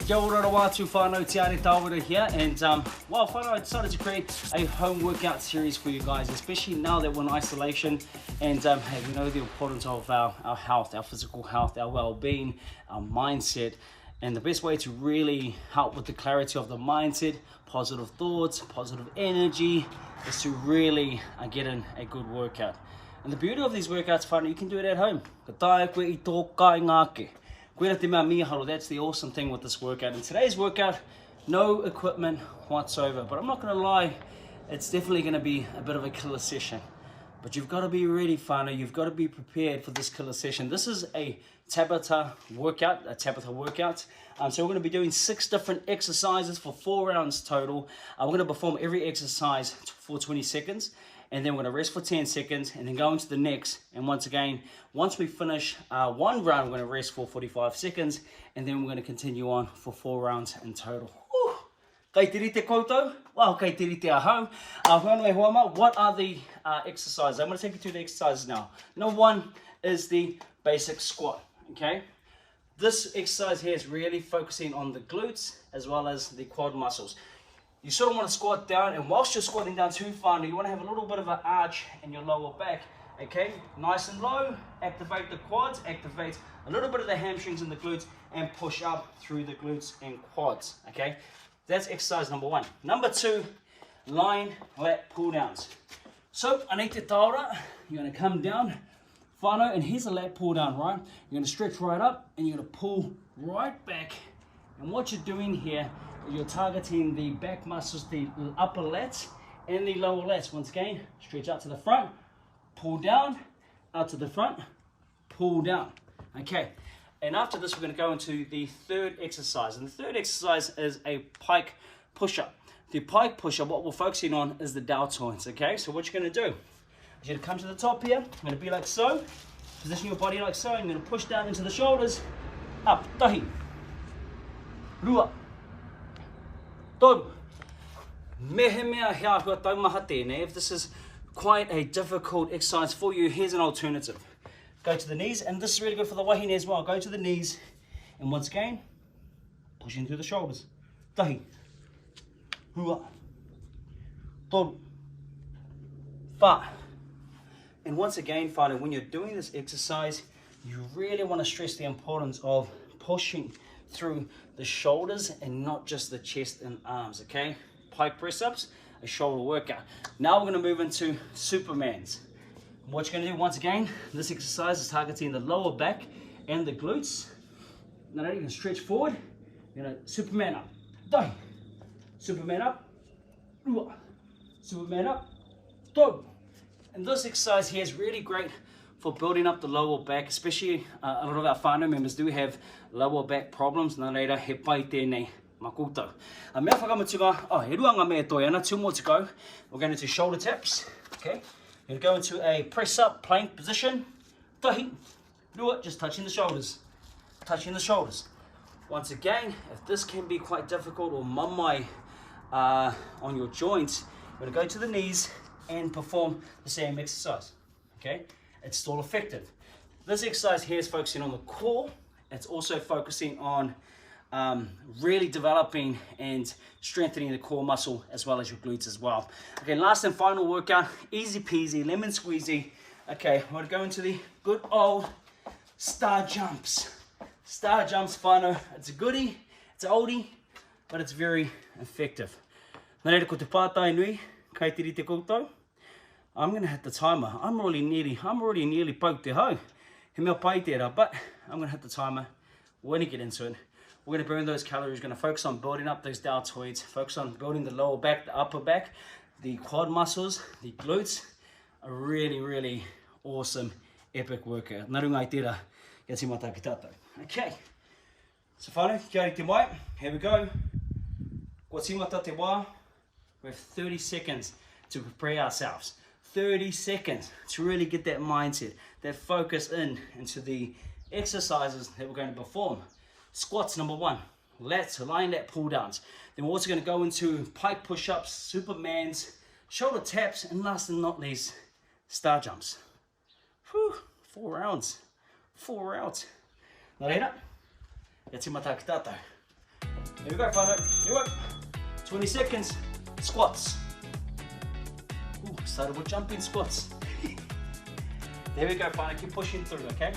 Kia ora watu whanau, Tiare Tawera here, and well whanau, I decided to create a home workout series for you guys, especially now that we're in isolation, and hey, we know the importance of our health, our physical health, our well-being, our mindset, and the best way to really help with the clarity of the mindset, positive thoughts, positive energy, is to really get in a good workout. And the beauty of these workouts, whanau, you can do it at home. Ka tae koe I tō kaingākautia. That's the awesome thing with this workout. In today's workout, no equipment whatsoever. But I'm not going to lie, it's definitely going to be a bit of a killer session. But you've got to be ready, whanau. You've got to be prepared for this killer session. This is a Tabata workout, so we're going to be doing 6 different exercises for 4 rounds total. We're going to perform every exercise for 20 seconds. And then we're going to rest for 10 seconds and then go into the next. And once again, once we finish one round, we're going to rest for 45 seconds. And then we're going to continue on for 4 rounds in total. Whew. Kei te rite koutou? Wow, kei te rite ahau. What are the exercises? I'm going to take you through the exercises now. Number 1 is the basic squat. Okay. This exercise here is really focusing on the glutes as well as the quad muscles. You sort of want to squat down, and whilst you're squatting down too far, you want to have a little bit of an arch in your lower back. Okay, nice and low, activate the quads, activate a little bit of the hamstrings and the glutes, and push up through the glutes and quads. Okay, that's exercise number 1. Number 2, lying lat pull downs. So, Tiare Tawera, you're going to come down, whanau, and here's a lat pull down, right? You're going to stretch right up, and you're going to pull right back. And what you're doing here, you're targeting the back muscles, the upper lats and the lower lats. Once again, stretch out to the front, pull down, out to the front, pull down. Okay, and after this, we're going to go into the 3rd exercise. And the 3rd exercise is a pike push-up. The pike push-up, what we're focusing on is the deltoids. Okay, so what you're going to do is you're going to come to the top here. I'm going to be like so. Position your body like so. I'm going to push down into the shoulders. Up, tahi, rua, toru. If this is quite a difficult exercise for you, here's an alternative. Go to the knees, and this is really good for the wahine as well. Go to the knees, and once again, pushing through the shoulders. Tahi, rua, toru, fa. And once again, whanau, when you're doing this exercise, you really want to stress the importance of pushing through the shoulders and not just the chest and arms. Okay, pike press ups, a shoulder workout. Now we're going to move into Supermans. What you're going to do, once again, this exercise is targeting the lower back and the glutes. Now you can stretch forward. You're going to Superman up, dai, Superman up, rua, Superman up, toru. And this exercise here is really great for building up the lower back, especially a lot of our whānau members do have lower back problems. Nā reira, he pai tēnei mā koutou. Mea whakamutunga, he rua ngā mea toi ana, 2 more to go. We're going into shoulder taps. Okay, you're going to go into a press up plank position. Tahi, rua, just touching the shoulders. Touching the shoulders. Once again, if this can be quite difficult or mamai on your joints, you're going to go to the knees and perform the same exercise. Okay, it's still effective. This exercise here is focusing on the core. It's also focusing on really developing and strengthening the core muscle as well as your glutes as well. Okay, last and final workout, easy peasy, lemon squeezy. Okay, we're going to go into the good old star jumps. Star jumps, whanau. It's a goodie, it's an oldie, but it's very effective. Nā reira, ko te pātai nui, kei te rite koutou. I'm going to hit the timer. I'm already nearly poked te hau. He mea pai tērā, but I'm going to hit the timer. We're going to get into it. We're going to burn those calories. We're going to focus on building up those deltoids, focus on building the lower back, the upper back, the quad muscles, the glutes. A really, really awesome, epic workout. Nā runga i tērā, kia tīmata ki tātou. Okay, so whanau, kia ora te mai. Here we go. Kua tīmata te wā. We have 30 seconds to prepare ourselves. 30 seconds to really get that mindset, that focus into the exercises that we're going to perform. Squats, number 1. Lats, lying lat pull downs. Then we're also going to go into pike push-ups, Supermans, shoulder taps, and last and not least, star jumps. Whew, 4 rounds. 4 rounds. Nā reira, e tīmata ki tātou. Here we go, whānau. Here we go. 20 seconds. Squats. Ooh, started with jumping squats. There we go, whānau. Keep pushing through, okay?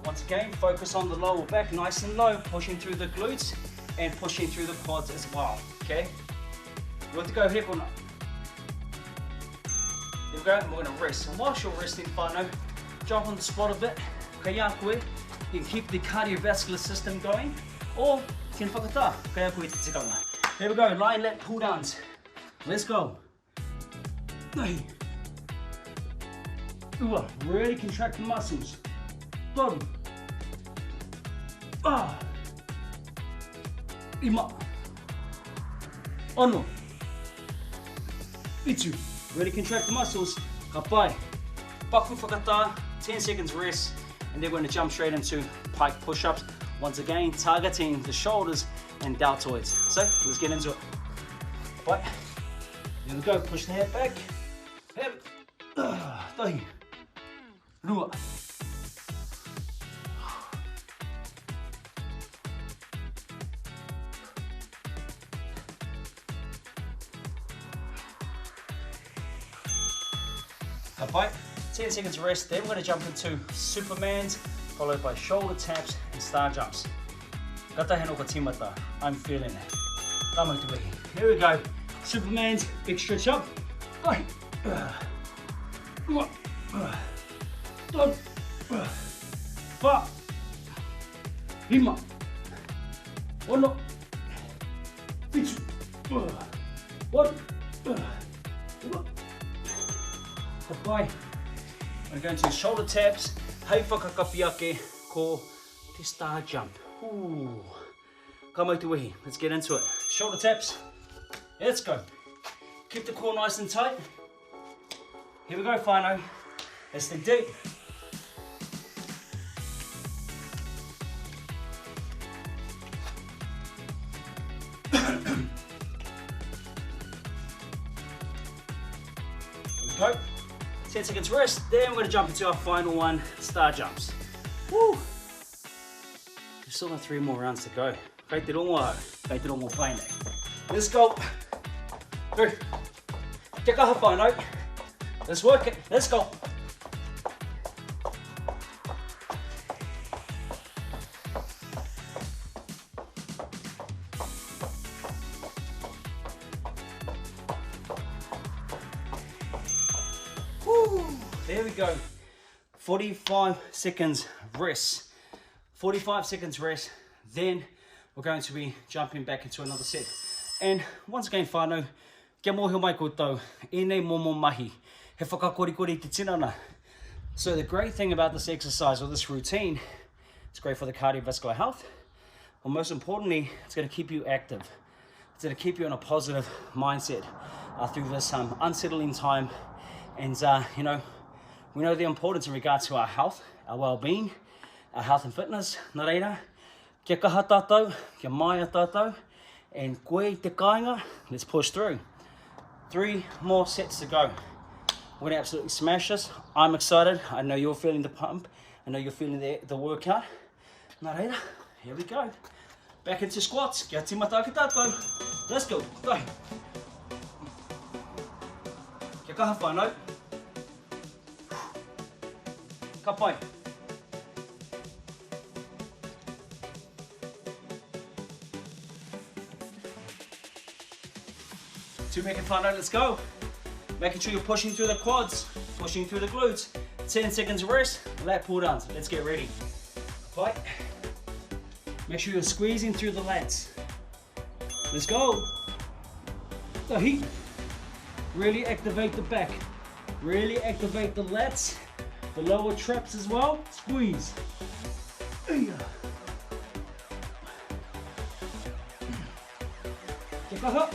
Once again, focus on the lower back, nice and low, pushing through the glutes and pushing through the quads as well, okay? You want to go here or not? There we go, and we're going to rest. And whilst you're resting, whānau, jump on the spot a bit. Kaingākautia. You can keep the cardiovascular system going, or you can whakatā. Kaingākautia te tikanga. There we go, lying lat pull downs. Let's go. Mahi. Ua, really contract the muscles. Toru. Ah. Ima. Ono. Itu. Really contract the muscles. Ka pai. Paku whakatā, 10 seconds rest, and then we're going to jump straight into pike push-ups. Once again, targeting the shoulders and deltoids. So, let's get into it. Right. Here we go, push the head back. Head. Tahi. Rua. Kapai. 10 seconds rest, then we're going to jump into Supermans, followed by shoulder taps and star jumps. Kata heno ka timata, I'm feeling it. Tama tu wehi. Here we go. Supermans, big stretch up. Ai. Don. Pa. Lima. Ono. Fitu. One. Kapai. We're going to shoulder taps, hei whakakapiake, ko te star jump. Ooh. Ka mau te wehi. Let's get into it. Shoulder taps. Let's go. Keep the core nice and tight. Here we go, whānau. Let's dig deep. Here we go. 10 seconds rest, then we're going to jump into our final one, star jumps. Woo! We've still got 3 more rounds to go. Kei te rongo hau, kei te rongo pai nei. Let's go. Go. Kia kaha whānau. Let's work it. Let's go. There we go. 45 seconds rest. 45 seconds rest. Then we're going to be jumping back into another set. And once again, whānau, kia mōhio mai koutou, e nei momo mahi, he whakakorikori te tinana. So the great thing about this exercise or this routine, it's great for the cardiovascular health, but most importantly, it's going to keep you active. It's going to keep you in a positive mindset through this unsettling time. And you know, we know the importance in regards to our health, our well-being, our health and fitness. Nā reira, kia kaha tātou, kia maia tātou, and koe te kāinga. Let's push through. 3 more sets to go. We're gonna absolutely smash this. I'm excited. I know you're feeling the pump. I know you're feeling the workout. Nā reira, here we go. Back into squats. Kia tīmata ki tātou. Let's go. Go. Kia kaha whānau. Ka pai. Two making whānau, let's go. Making sure you're pushing through the quads, pushing through the glutes. 10 seconds rest, lat pull downs. Let's get ready. Ka pai. Make sure you're squeezing through the lats. Let's go. The heat. Really activate the back. Really activate the lats. The lower traps as well. Squeeze. Kia kaha.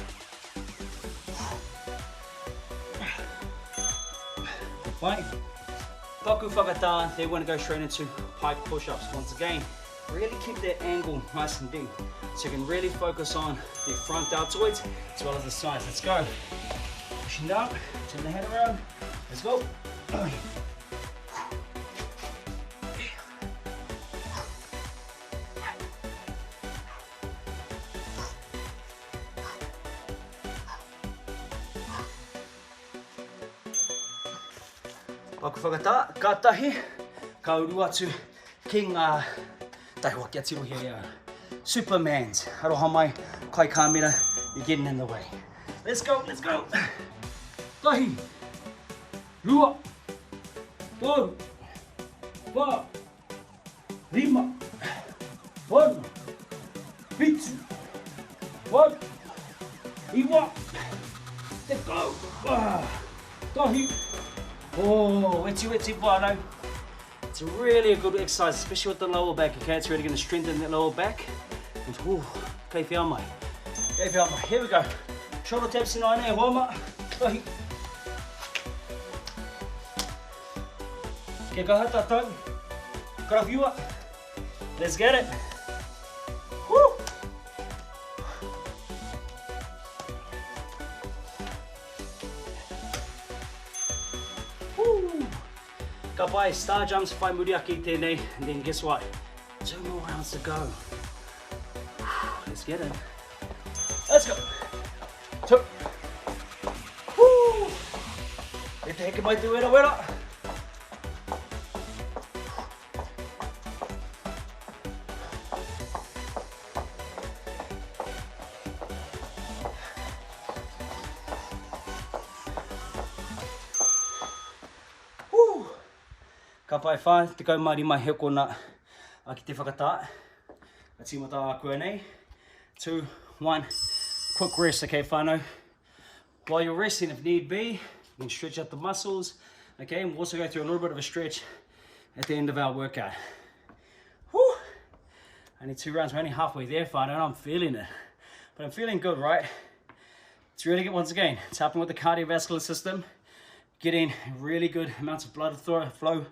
Right. Paku whakatā, they want to go straight into pike push-ups. Once again, really keep that angle nice and deep. So you can really focus on the front deltoids as well as the sides. Let's go. Pushing down, turn the head around. Let's go. Aku whakata, kātahi, ka uru atu ki ngā taiwa kia tiro here. Supermans, aroha mai, kai kāmera, you're getting in the way. Let's go, let's go. Tahi, rua, toru, wā, rima, whanu, pitu, whanu, iwa, te go, tahi. Oh, weti weti wānau. It's really a good exercise, especially with the lower back, okay? It's really going to strengthen that lower back. And, ooh, kei whia mai. Kei whia mai. Here we go. Shoulder taps in aina e homa. Tahi. Ke kaha tātou. Karawhiua. Let's get it. Woo! Woo! Ka pai, star jumps, whai muriaki tēnei, and then guess what? 2 more rounds to go. Let's get it. Let's go. 2. Woo! E te heke mai te wera wera. Ka pai whai, te kaumari mai heo kona a ki te whakata. A tīmata a kua nei. 2, 1, quick rest, okay whānau. While you're resting, if need be, you can stretch out the muscles, okay, and we'll also go through a little bit of a stretch at the end of our workout. Whew! Only 2 rounds, we're only halfway there whānau, and I'm feeling it. But I'm feeling good, right? It's really good, once again, it's helping with the cardiovascular system, getting really good amounts of blood flow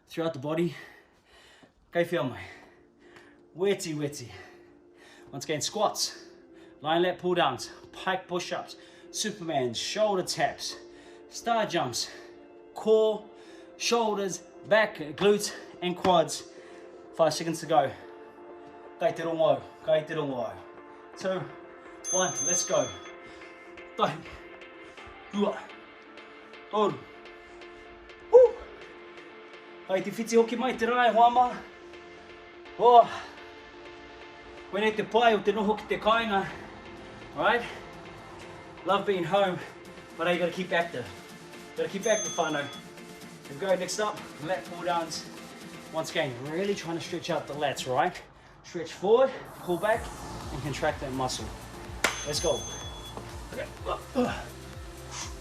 throughout the body. Kei whia mai. Weti weti. Once again, squats, lying lat pull downs, pike push-ups, Supermans, shoulder taps, star jumps, core, shoulders, back, glutes, and quads. 5 seconds to go. Kei te rongo, kei te rongo. 2, 1, let's go. Tahi, rua, toru. Woo! Hai te whiti hoki mai te rai hoama. Oh! Wene te pai o te noho ki te kāinga. Alright? Love being home, but you gotta keep active. Gotta keep active, whānau. Here we go, next up, lat pull downs. Once again, really trying to stretch out the lats, right? Stretch forward, pull back, and contract that muscle. Let's go. Okay.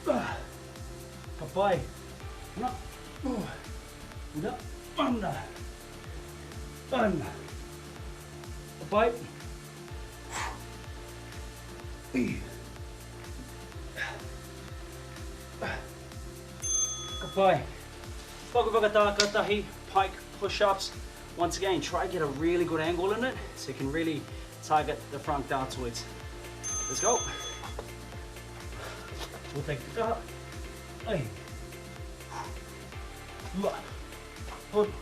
Ka pai. Na. Na. Ana. Ana. Ka pai. Ka pai. Whaku whakata katahi, pike push-ups. Once again, try to get a really good angle in it so you can really target the front downwards. Let's go. We'll take the kaha. Hey. Lua. Hold.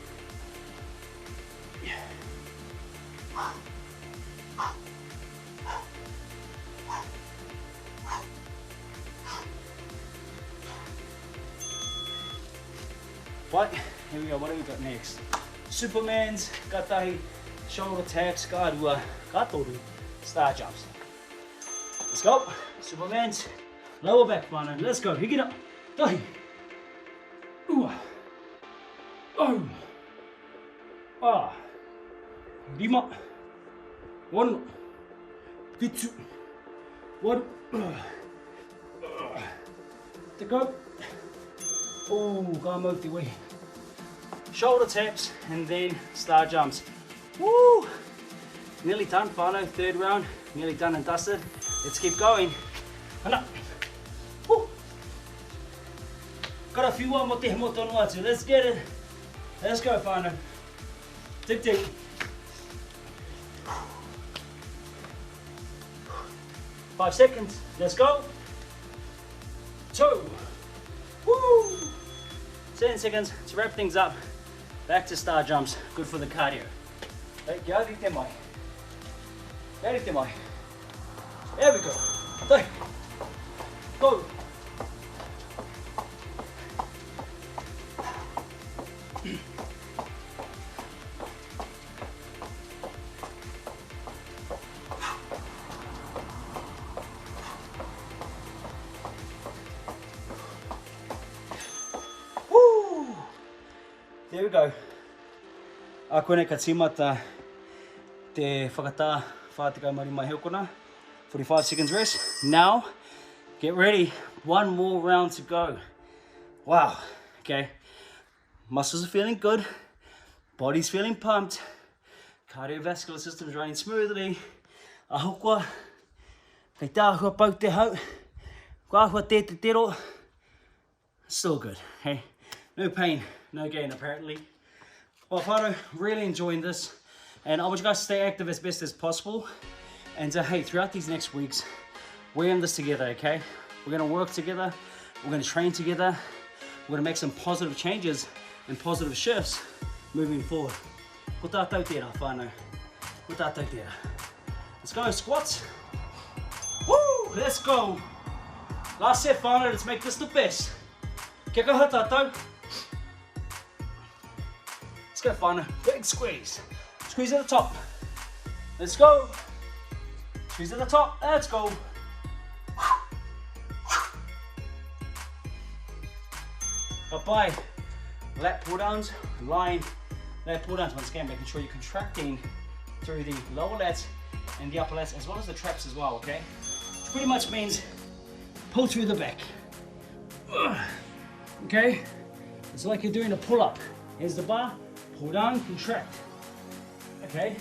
Right, here we go, what do we got next? Supermans, katahi, shoulder taps, kārua, katoru, star jumps. Let's go, Supermans, lower back whānau, let's go, hiki up, tahi, ua, oh, ah, rima, one, pitu, one, to go. Oh, ka mau te wei. Shoulder taps and then star jumps. Woo! Nearly done, whānau, 3rd round. Nearly done and dusted. Let's keep going. Ana. Woo! Karawhiua mo te moto no atu. Let's get it. Let's go, whānau. Tick tick. Five seconds. Let's go. 2. Woo! 10 seconds to wrap things up. Back to star jumps. Good for the cardio. Hey, kia rite mai. Kia rite mai. There we go. Hey. Go. There we go. A koe nei ka tīmata te whakatā whātika mari mai heokona. 45 seconds rest. Now, get ready. One more round to go. Wow. Okay. Muscles are feeling good. Body's feeling pumped. Cardiovascular system's running smoothly. Ahokua. Kei tāhua pau te hau. Kua ahua te tero. Still good. Hey. No pain, no gain apparently. Well, whānau, really enjoying this. And I want you guys to stay active as best as possible. And hey, throughout these next weeks, we're in this together, okay? We're gonna work together. We're gonna train together. We're gonna make some positive changes and positive shifts moving forward. Ko tātou tērā, whānau. Ko tātou tērā. Let's go, squats. Woo, let's go. Last set, whānau, let's make this the best. Kia kaha tātou. Let's go, whānau. Big squeeze. Squeeze at the top. Let's go. Squeeze at the top. Let's go. Bye. Lat pull downs, lying lat pull downs. Once again, making sure you're contracting through the lower lats and the upper lats, as well as the traps as well, okay? Which pretty much means pull through the back. Okay? It's like you're doing a pull-up. Here's the bar, pull down, contract. Okay?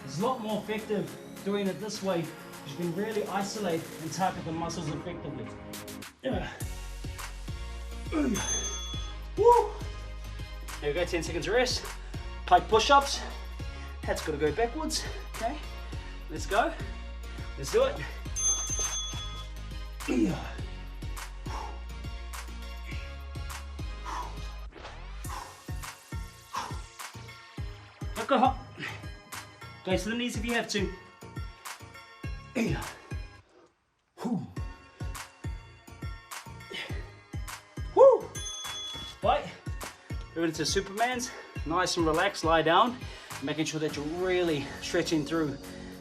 It's a lot more effective doing it this way, because you can really isolate and target the muscles effectively. Woo. There we go, 10 seconds rest. Pike push-ups. That's got to go backwards. Okay, let's go. Let's do it. Go hop. Go to the knees if you have to. Woo. Right. Moving into Superman's. Nice and relaxed. Lie down. Making sure that you're really stretching through.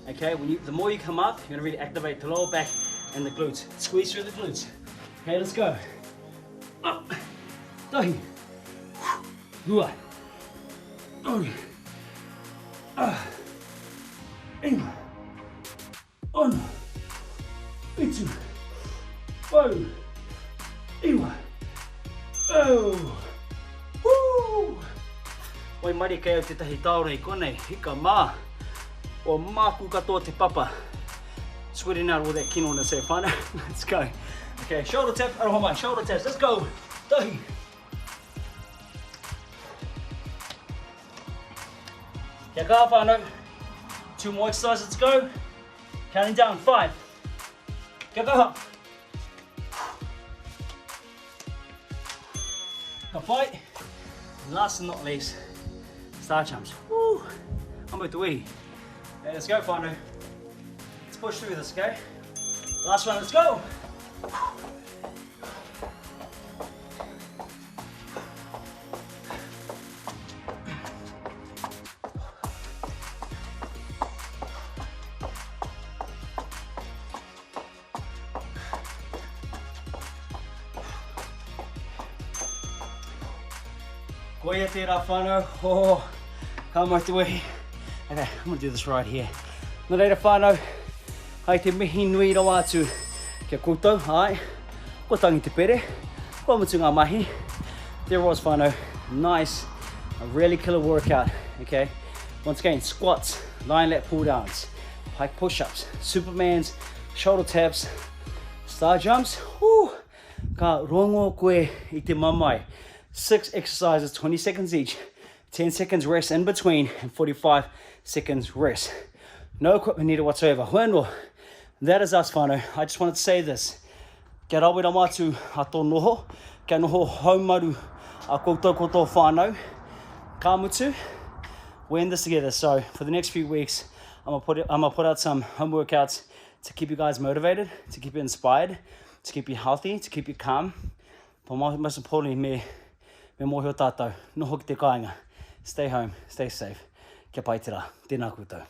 Okay. The more you come up, you're gonna really activate the lower back and the glutes. Squeeze through the glutes. Okay. Let's go. Up. Dahi. Gua. Ori. Ima. Ono. Itu. Oh. Iwa. Oh. Woo. Oi mari kei au te tahi taore I konei. Hika mā. O māku katoa te papa. Sweating out all that kino na se whānau. Let's go. Okay, shoulder tap. Aroha mai. Shoulder taps. Let's go. Tahi. Kia kaha whānau. 2 more exercises, let's go. Counting down, 5. Kia kaha. Ka whai. Last and not least, star jumps. Woo. I'm with the wee. Okay, let's go, whānau. Let's push through this, okay? Last one, let's go. Koia tērā whānau. Oh, ka mai te wehi. Okay, I'm gonna do this right here. Nā reira whānau, hai te mihi nui rau atu kia koutou, hai. Ko tangi te pere, ko mutu ngā mahi. There was whānau, nice, a really killer workout, okay? Once again, squats, lying lat pull downs, pike push-ups, Supermans, shoulder taps, star jumps. Woo! Ka rongo koe I te mamai. 6 exercises, 20 seconds each, 10 seconds rest in between, and 45 seconds rest. No equipment needed whatsoever. Bueno, that is us, whānau. I just wanted to say this. Kia rawera mātu a tō noho, kia noho haumaru a koutou koto whānau. Ka mutu, we're in this together. So for the next few weeks, I'm gonna put out some home workouts to keep you guys motivated, to keep you inspired, to keep you healthy, to keep you calm. But most importantly, me mōhio tātou, noho ki te kāinga. Stay home, stay safe. Kia pai tērā, tēnā koutou.